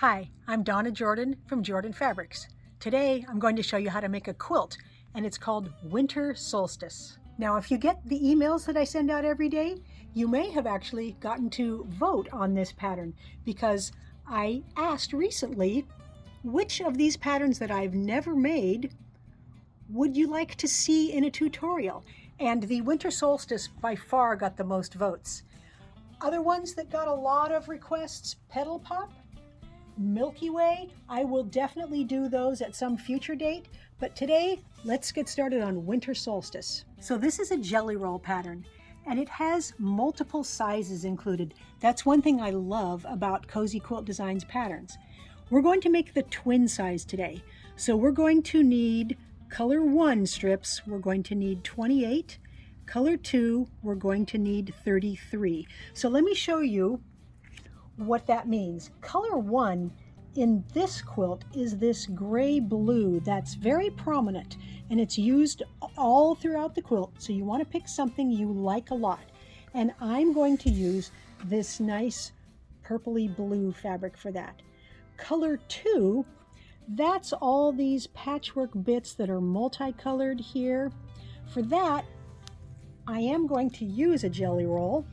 Hi, I'm Donna Jordan from Jordan Fabrics. Today I'm going to show you how to make a quilt, and it's called Winter Solstice. Now if you get the emails that I send out every day, you may have actually gotten to vote on this pattern because I asked recently which of these patterns that I've never made would you like to see in a tutorial? And the Winter Solstice by far got the most votes. Other ones that got a lot of requests, Petal Pop, Milky Way, I will definitely do those at some future date, but today let's get started on Winter Solstice. So this is a jelly roll pattern and it has multiple sizes included. That's one thing I love about Cozy Quilt Designs patterns. We're going to make the twin size today. So we're going to need color 1 strips, we're going to need 28, color 2, we're going to need 33. So let me show you what that means. Color 1 in this quilt is this gray blue that's very prominent and it's used all throughout the quilt, so you want to pick something you like a lot. And I'm going to use this nice purpley blue fabric for that. Color 2, that's all these patchwork bits that are multicolored here. For that, I am going to use a jelly roll.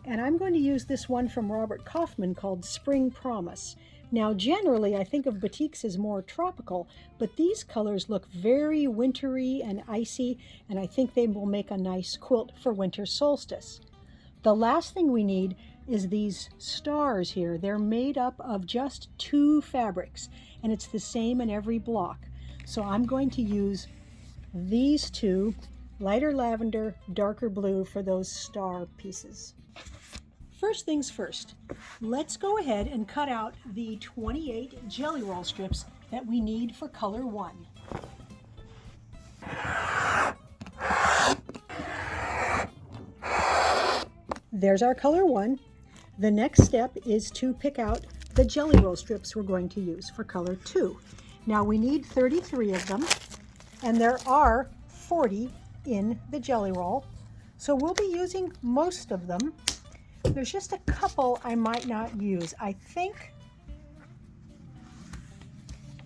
And I'm going to use this one from Robert Kaufman called Spring Promise. Now generally I think of batiks as more tropical, but these colors look very wintry and icy, and I think they will make a nice quilt for Winter Solstice. The last thing we need is these stars here. They're made up of just 2 fabrics, and it's the same in every block. So I'm going to use these 2, lighter lavender, darker blue, for those star pieces. First things first, let's go ahead and cut out the 28 jelly roll strips that we need for color 1. There's our color 1. The next step is to pick out the jelly roll strips we're going to use for color 2. Now we need 33 of them, and there are 40 in the jelly roll, so we'll be using most of them. There's just a couple I might not use. I think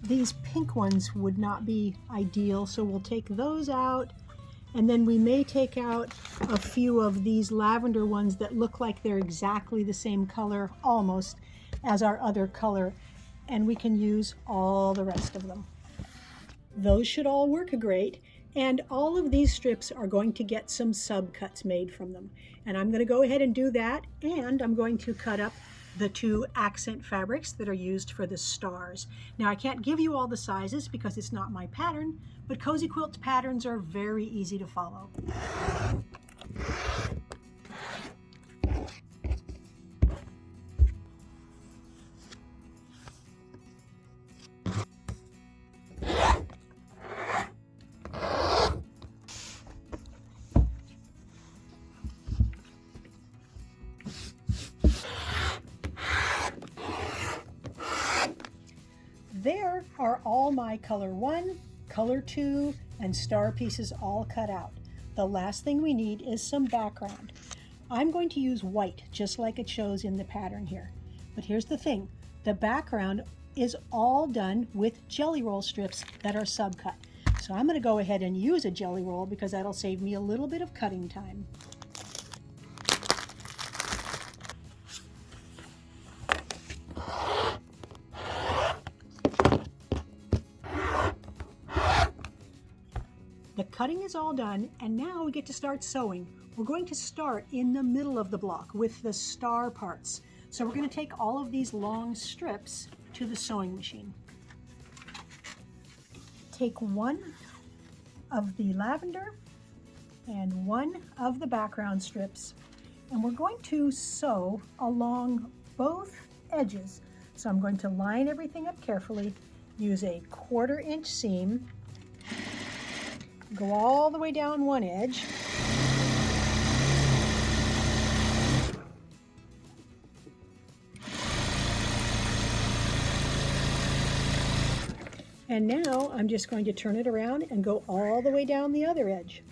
these pink ones would not be ideal, so we'll take those out, and then we may take out a few of these lavender ones that look like they're exactly the same color almost as our other color, and we can use all the rest of them. Those should all work great. And all of these strips are going to get some subcuts made from them. And I'm going to go ahead and do that, and I'm going to cut up the 2 accent fabrics that are used for the stars. Now I can't give you all the sizes because it's not my pattern, but Cozy Quilt's patterns are very easy to follow. There are all my color 1, color 2, and star pieces all cut out. The last thing we need is some background. I'm going to use white, just like it shows in the pattern here. But here's the thing, the background is all done with jelly roll strips that are subcut. So I'm going to go ahead and use a jelly roll because that'll save me a little bit of cutting time. The cutting is all done, and now we get to start sewing. We're going to start in the middle of the block with the star parts. So we're going to take all of these long strips to the sewing machine. Take 1 of the lavender and 1 of the background strips, and we're going to sew along both edges. So I'm going to line everything up carefully, use a 1/4 inch seam, go all the way down one edge, and now I'm just going to turn it around and go all the way down the other edge.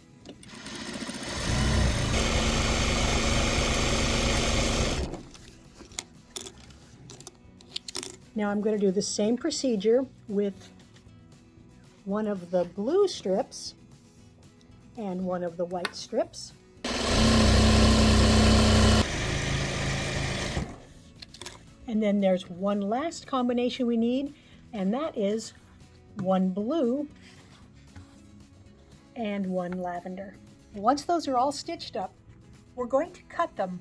Now I'm going to do the same procedure with one of the blue strips and one of the white strips. And then there's one last combination we need, and that is one blue and one lavender. Once those are all stitched up, we're going to cut them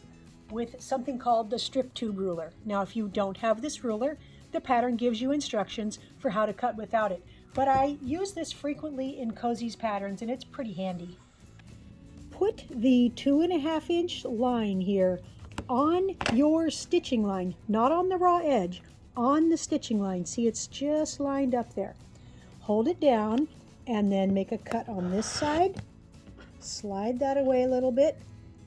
with something called the strip tube ruler. Now, if you don't have this ruler, the pattern gives you instructions for how to cut without it. But I use this frequently in Cozy's patterns, and it's pretty handy. Put the 2.5 inch line here on your stitching line, not on the raw edge, on the stitching line. See, it's just lined up there. Hold it down and then make a cut on this side. Slide that away a little bit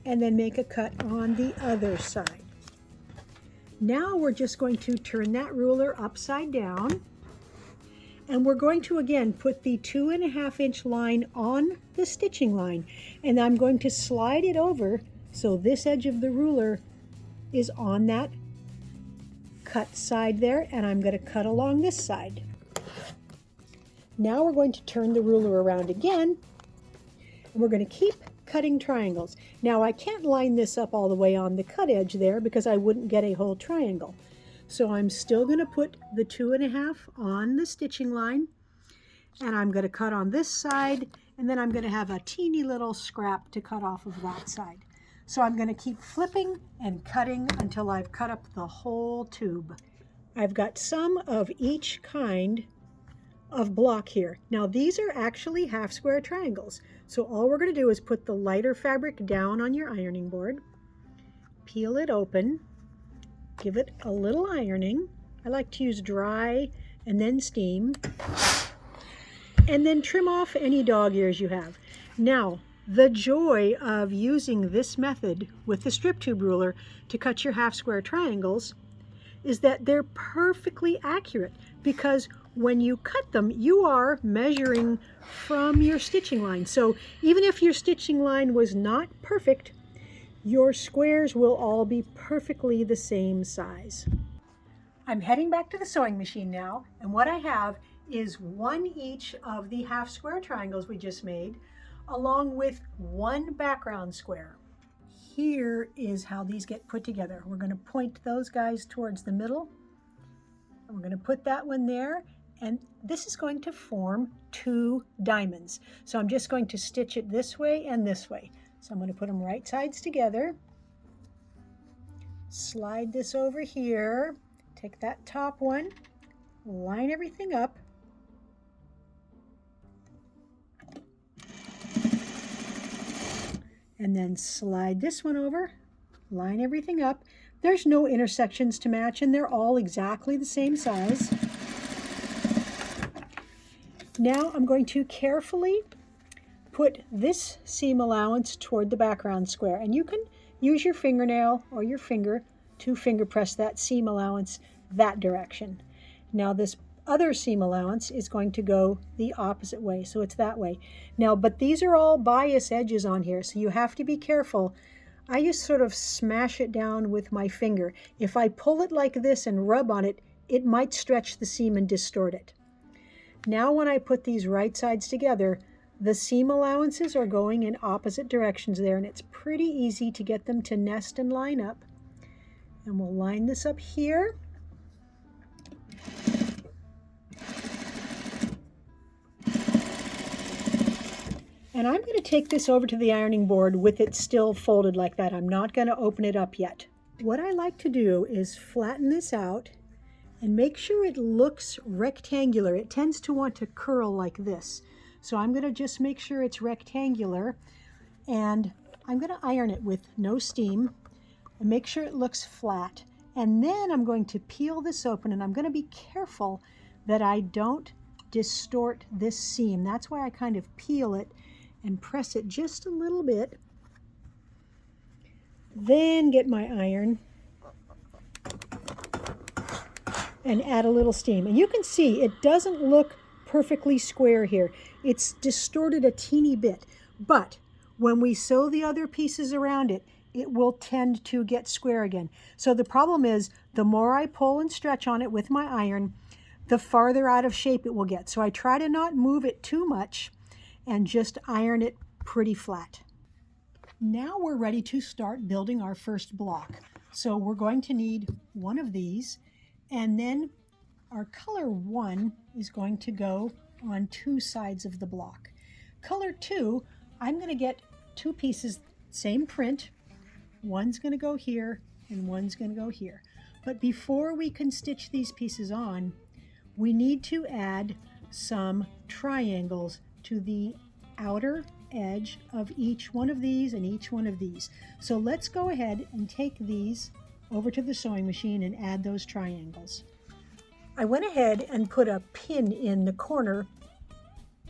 and then make a cut on the other side. Now we're just going to turn that ruler upside down, and we're going to again put the 2.5 inch line on the stitching line, and I'm going to slide it over so this edge of the ruler is on that cut side there, and I'm going to cut along this side. Now we're going to turn the ruler around again, and we're going to keep cutting triangles. Now I can't line this up all the way on the cut edge there because I wouldn't get a whole triangle. So I'm still going to put the 2.5 on the stitching line, and I'm going to cut on this side, and then I'm going to have a teeny little scrap to cut off of that side. So I'm going to keep flipping and cutting until I've cut up the whole tube. I've got some of each kind of block here. Now these are actually half square triangles. So all we're going to do is put the lighter fabric down on your ironing board, peel it open, give it a little ironing. I like to use dry and then steam, and then trim off any dog ears you have. Now, the joy of using this method with the strip tube ruler to cut your half square triangles is that they're perfectly accurate, because when you cut them, you are measuring from your stitching line. So even if your stitching line was not perfect, your squares will all be perfectly the same size. I'm heading back to the sewing machine now, and what I have is one each of the half square triangles we just made, along with one background square. Here is how these get put together. We're going to point those guys towards the middle, and we're going to put that one there, and this is going to form 2 diamonds. So I'm just going to stitch it this way and this way. So I'm going to put them right sides together, slide this over here, take that top one, line everything up, and then slide this one over, line everything up. There's no intersections to match, and they're all exactly the same size. Now I'm going to carefully put this seam allowance toward the background square, and you can use your fingernail or your finger to finger press that seam allowance that direction. Now this other seam allowance is going to go the opposite way, so it's that way. Now, but these are all bias edges on here, so you have to be careful. I just sort of smash it down with my finger. If I pull it like this and rub on it, it might stretch the seam and distort it. Now when I put these right sides together, the seam allowances are going in opposite directions there, and it's pretty easy to get them to nest and line up. And we'll line this up here. And I'm going to take this over to the ironing board with it still folded like that. I'm not going to open it up yet. What I like to do is flatten this out and make sure it looks rectangular. It tends to want to curl like this. So I'm going to just make sure it's rectangular, and I'm going to iron it with no steam and make sure it looks flat. And then I'm going to peel this open, and I'm going to be careful that I don't distort this seam. That's why I kind of peel it and press it just a little bit. Then get my iron and add a little steam. And you can see it doesn't look perfectly square here. It's distorted a teeny bit. But when we sew the other pieces around it, it will tend to get square again. So the problem is, the more I pull and stretch on it with my iron, the farther out of shape it will get. So I try to not move it too much and just iron it pretty flat. Now we're ready to start building our first block. So we're going to need one of these, and then our color 1 is going to go on 2 sides of the block. Color 2, I'm going to get 2 pieces, same print. One's going to go here and one's going to go here. But before we can stitch these pieces on, we need to add some triangles to the outer edge of each one of these and each one of these. So let's go ahead and take these over to the sewing machine and add those triangles. I went ahead and put a pin in the corner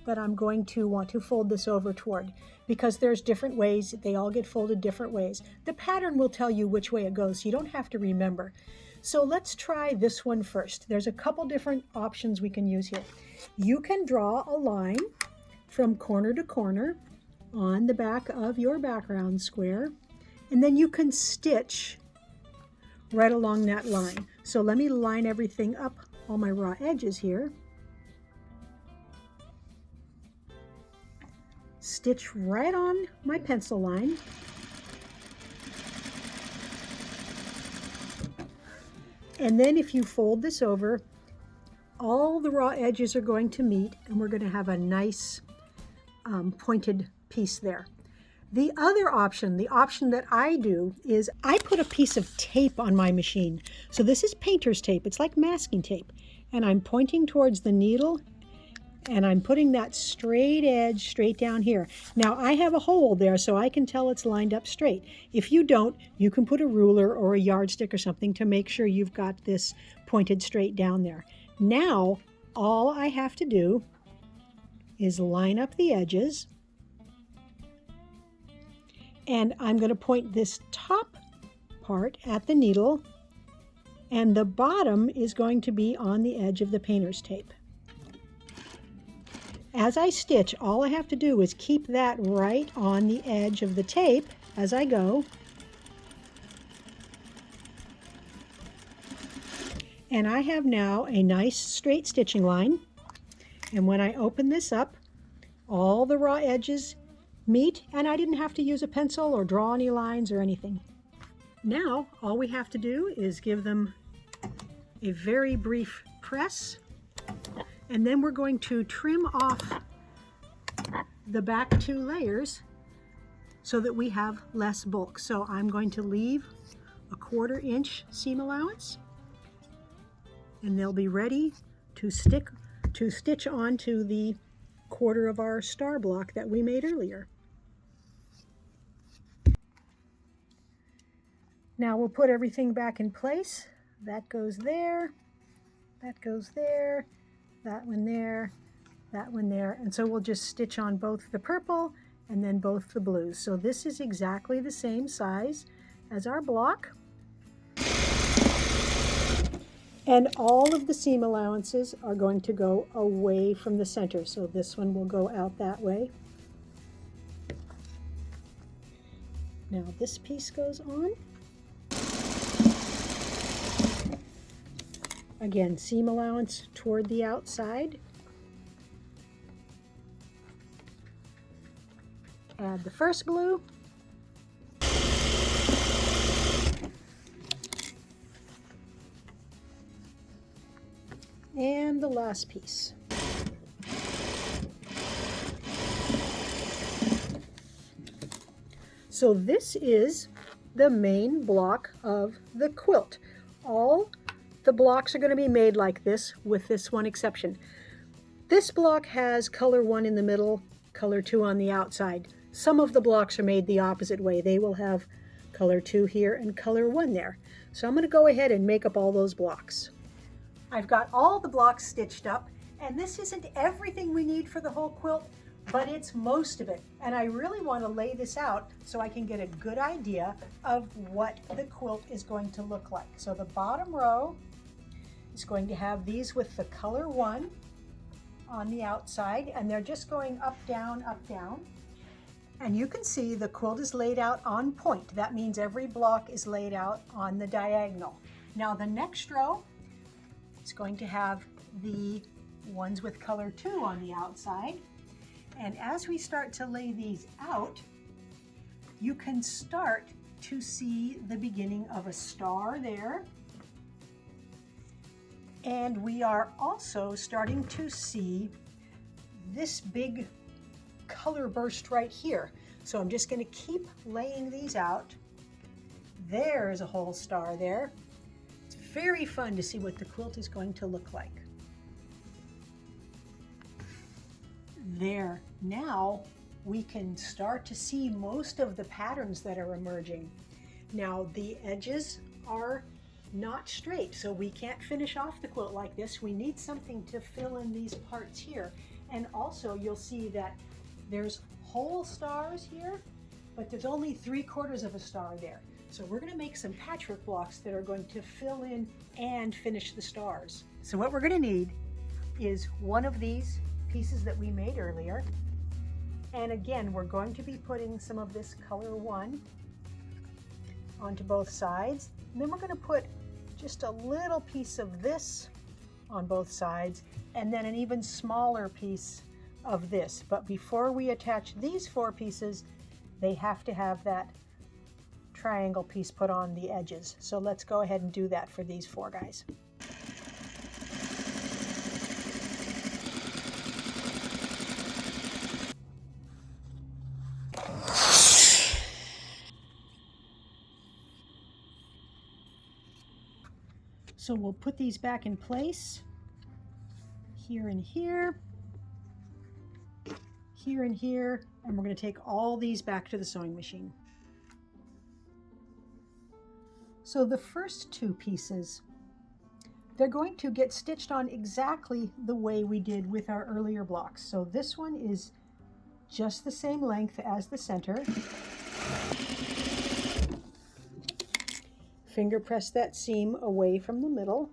that I'm going to want to fold this over toward, because there's different ways, they all get folded different ways. The pattern will tell you which way it goes, so you don't have to remember. So let's try this one first. There's a couple different options we can use here. You can draw a line from corner to corner on the back of your background square, and then you can stitch right along that line. So let me line everything up, all my raw edges here. Stitch right on my pencil line. And then if you fold this over, all the raw edges are going to meet, and we're going to have a nice pointed piece there. The other option, the option that I do, is I put a piece of tape on my machine. So this is painter's tape. It's like masking tape. And I'm pointing towards the needle, and I'm putting that straight edge straight down here. Now I have a hole there so I can tell it's lined up straight. If you don't, you can put a ruler or a yardstick or something to make sure you've got this pointed straight down there. Now all I have to do is line up the edges, and I'm going to point this top part at the needle, and the bottom is going to be on the edge of the painter's tape. As I stitch, all I have to do is keep that right on the edge of the tape as I go. And I have now a nice straight stitching line. And when I open this up, all the raw edges meet, and I didn't have to use a pencil or draw any lines or anything. Now, all we have to do is give them a very brief press, and then we're going to trim off the back 2 layers so that we have less bulk. So I'm going to leave a 1/4 inch seam allowance, and they'll be ready to stitch onto the 1/4 of our star block that we made earlier. Now we'll put everything back in place. That goes there, that goes there, that one there, that one there, and so we'll just stitch on both the purple and then both the blues. So this is exactly the same size as our block. And all of the seam allowances are going to go away from the center. So this one will go out that way. Now this piece goes on. Again, seam allowance toward the outside. Add the first blue. And the last piece. So this is the main block of the quilt. All the blocks are going to be made like this, with this one exception. This block has color 1 in the middle, color 2 on the outside. Some of the blocks are made the opposite way. They will have color 2 here and color 1 there. So I'm going to go ahead and make up all those blocks. I've got all the blocks stitched up, and this isn't everything we need for the whole quilt, but it's most of it. And I really want to lay this out so I can get a good idea of what the quilt is going to look like. So the bottom row is going to have these with the color 1 on the outside, and they're just going up, down, up, down. And you can see the quilt is laid out on point. That means every block is laid out on the diagonal. Now the next row is going to have the ones with color 2 on the outside. And as we start to lay these out, you can start to see the beginning of a star there. And we are also starting to see this big color burst right here. So I'm just going to keep laying these out. There's a whole star there. It's very fun to see what the quilt is going to look like. There. Now we can start to see most of the patterns that are emerging. Now the edges are not straight, so we can't finish off the quilt like this. We need something to fill in these parts here. And also you'll see that there's whole stars here, but there's only 3/4 of a star there. So we're going to make some patchwork blocks that are going to fill in and finish the stars. So what we're going to need is one of these pieces that we made earlier. And again, we're going to be putting some of this color 1 onto both sides. And then we're going to put just a little piece of this on both sides, and then an even smaller piece of this. But before we attach these 4 pieces, they have to have that triangle piece put on the edges. So let's go ahead and do that for these 4 guys. So we'll put these back in place, here and here, here and here, and we're going to take all these back to the sewing machine. So the first 2 pieces, they're going to get stitched on exactly the way we did with our earlier blocks. So this one is just the same length as the center. Finger press that seam away from the middle.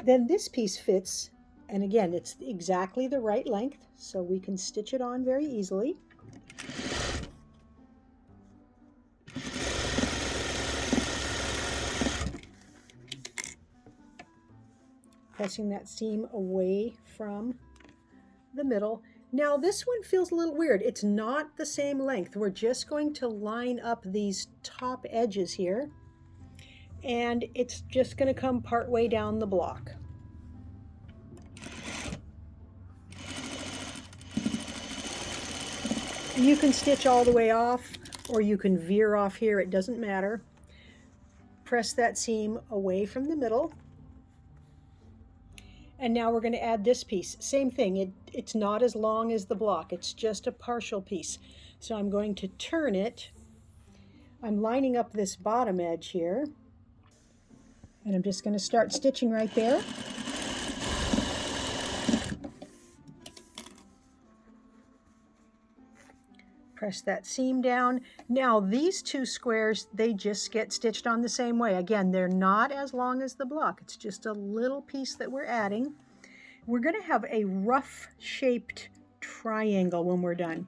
Then this piece fits, and again, it's exactly the right length, so we can stitch it on very easily. Pressing that seam away from the middle. Now this one feels a little weird. It's not the same length. We're just going to line up these top edges here, and it's just going to come part way down the block. And you can stitch all the way off, or you can veer off here. It doesn't matter. Press that seam away from the middle. And now we're going to add this piece. Same thing, it's not as long as the block, it's just a partial piece. So I'm going to turn it. I'm lining up this bottom edge here, and I'm just going to start stitching right there. Press that seam down. Now these 2 squares, they just get stitched on the same way. Again, they're not as long as the block. It's just a little piece that we're adding. We're going to have a rough shaped triangle when we're done.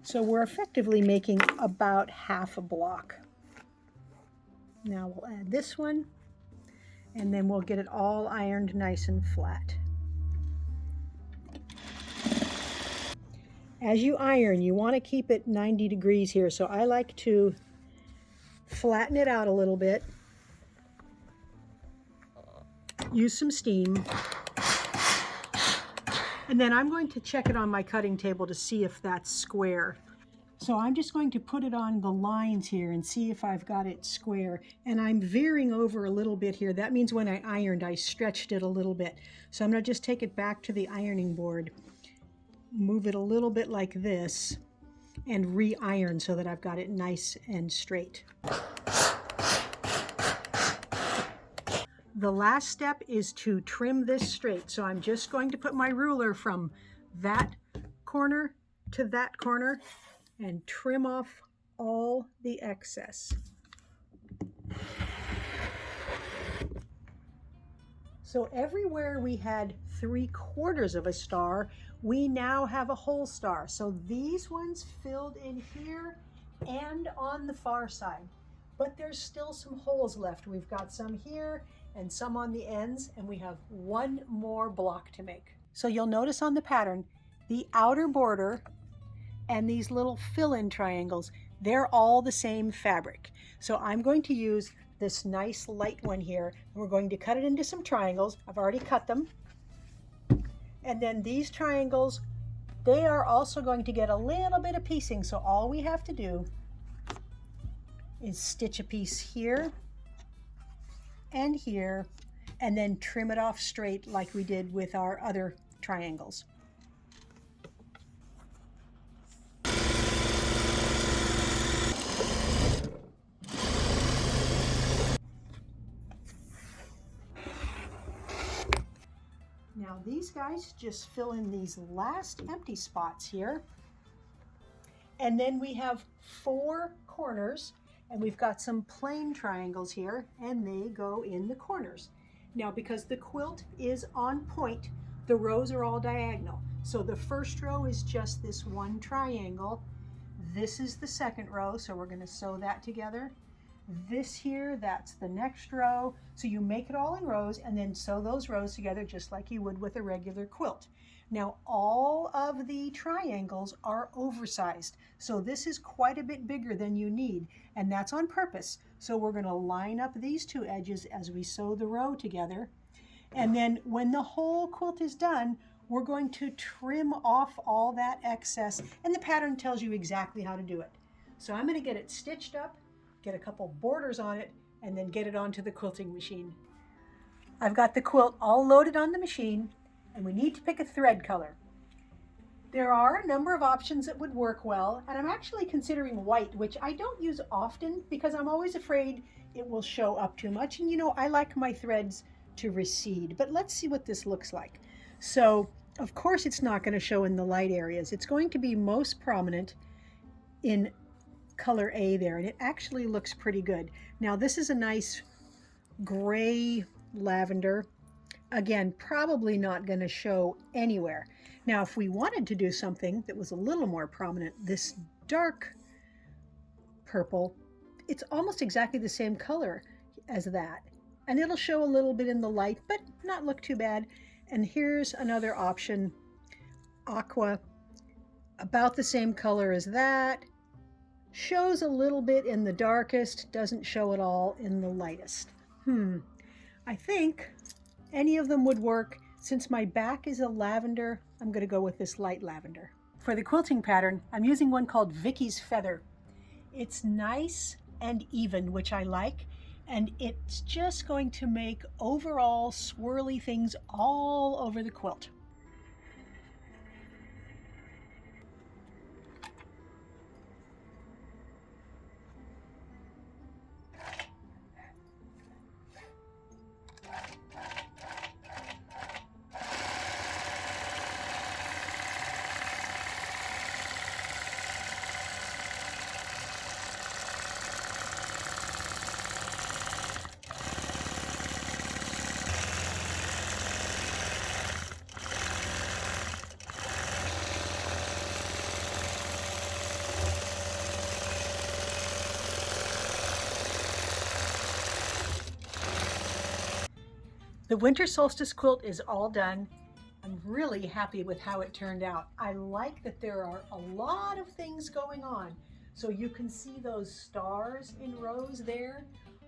So we're effectively making about half a block. Now we'll add this one, and then we'll get it all ironed nice and flat. As you iron, you want to keep it 90 degrees here, so I like to flatten it out a little bit. Use some steam. And then I'm going to check it on my cutting table to see if that's square. So I'm just going to put it on the lines here and see if I've got it square. And I'm veering over a little bit here. That means when I ironed, I stretched it a little bit. So I'm going to just take it back to the ironing board, move it a little bit like this, and re-iron so that I've got it nice and straight. The last step is to trim this straight. So I'm just going to put my ruler from that corner to that corner and trim off all the excess. So everywhere we had 3/4 of a star, we now have a whole star. So these ones filled in here and on the far side. But there's still some holes left. We've got some here and some on the ends, and we have one more block to make. So you'll notice on the pattern, the outer border and these little fill-in triangles, they're all the same fabric. So I'm going to use this nice light one here, and we're going to cut it into some triangles. I've already cut them. And then these triangles, they are also going to get a little bit of piecing. So all we have to do is stitch a piece here and here, and then trim it off straight like we did with our other triangles. Now these guys just fill in these last empty spots here. And then we have 4 corners, and we've got some plain triangles here, and they go in the corners. Now because the quilt is on point, the rows are all diagonal. So the first row is just this one triangle. This is the second row, so we're going to sew that together. This here, that's the next row. So you make it all in rows and then sew those rows together just like you would with a regular quilt. Now all of the triangles are oversized, so this is quite a bit bigger than you need, and that's on purpose. So we're going to line up these 2 edges as we sew the row together, and then when the whole quilt is done, we're going to trim off all that excess, and the pattern tells you exactly how to do it. So I'm going to get it stitched up, get a couple borders on it, and then get it onto the quilting machine. I've got the quilt all loaded on the machine, and we need to pick a thread color. There are a number of options that would work well, and I'm actually considering white, which I don't use often because I'm always afraid it will show up too much. And you know, I like my threads to recede, but let's see what this looks like. So of course it's not going to show in the light areas. It's going to be most prominent in color A there, and it actually looks pretty good. Now this is a nice gray lavender. Again, probably not going to show anywhere. Now if we wanted to do something that was a little more prominent, this dark purple, it's almost exactly the same color as that, and it'll show a little bit in the light but not look too bad. And here's another option, aqua, about the same color as that, shows a little bit in the darkest, doesn't show at all in the lightest. I think any of them would work. Since my back is a lavender, I'm going to go with this light lavender. For the quilting pattern, I'm using one called Vicky's Feather. It's nice and even, which I like, and it's just going to make overall swirly things all over the quilt. The winter solstice quilt is all done. I'm really happy with how it turned out. I like that there are a lot of things going on. So you can see those stars in rows there.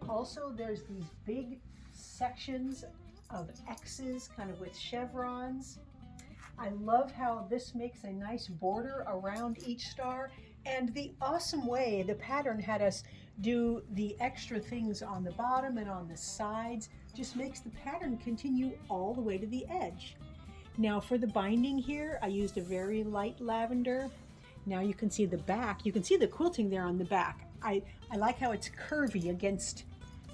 Also, there's these big sections of X's kind of with chevrons. I love how this makes a nice border around each star, and the awesome way the pattern had us do the extra things on the bottom and on the sides just makes the pattern continue all the way to the edge. Now for the binding here, I used a very light lavender. Now you can see the back. You can see the quilting there on the back. I like how it's curvy against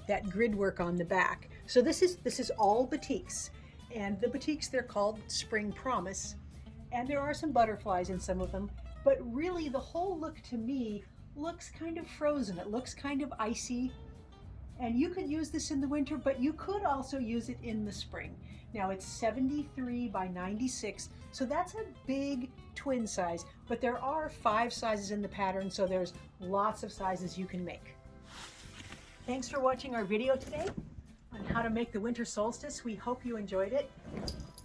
that grid work on the back. So this is all batiks, and the batiks, they're called Spring Promise, and there are some butterflies in some of them, but really the whole look to me looks kind of frozen. It looks kind of icy. And you could use this in the winter, but you could also use it in the spring. Now it's 73 by 96, so that's a big twin size, but there are 5 sizes in the pattern, so there's lots of sizes you can make. Thanks for watching our video today on how to make the winter solstice. We hope you enjoyed it.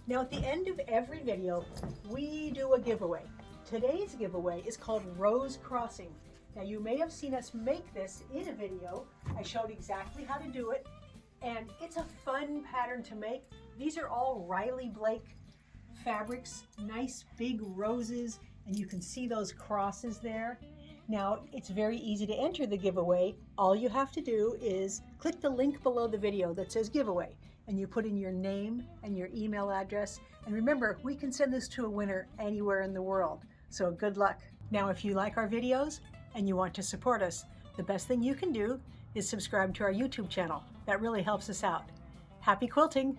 Now at the end of every video, we do a giveaway. Today's giveaway is called Rose Crossing. Now you may have seen us make this in a video. I showed exactly how to do it, and it's a fun pattern to make. These are all Riley Blake fabrics, nice big roses, and you can see those crosses there. Now it's very easy to enter the giveaway. All you have to do is click the link below the video that says giveaway, and you put in your name and your email address. And remember, we can send this to a winner anywhere in the world, so good luck. Now if you like our videos and you want to support us, the best thing you can do is subscribe to our YouTube channel. That really helps us out. Happy quilting!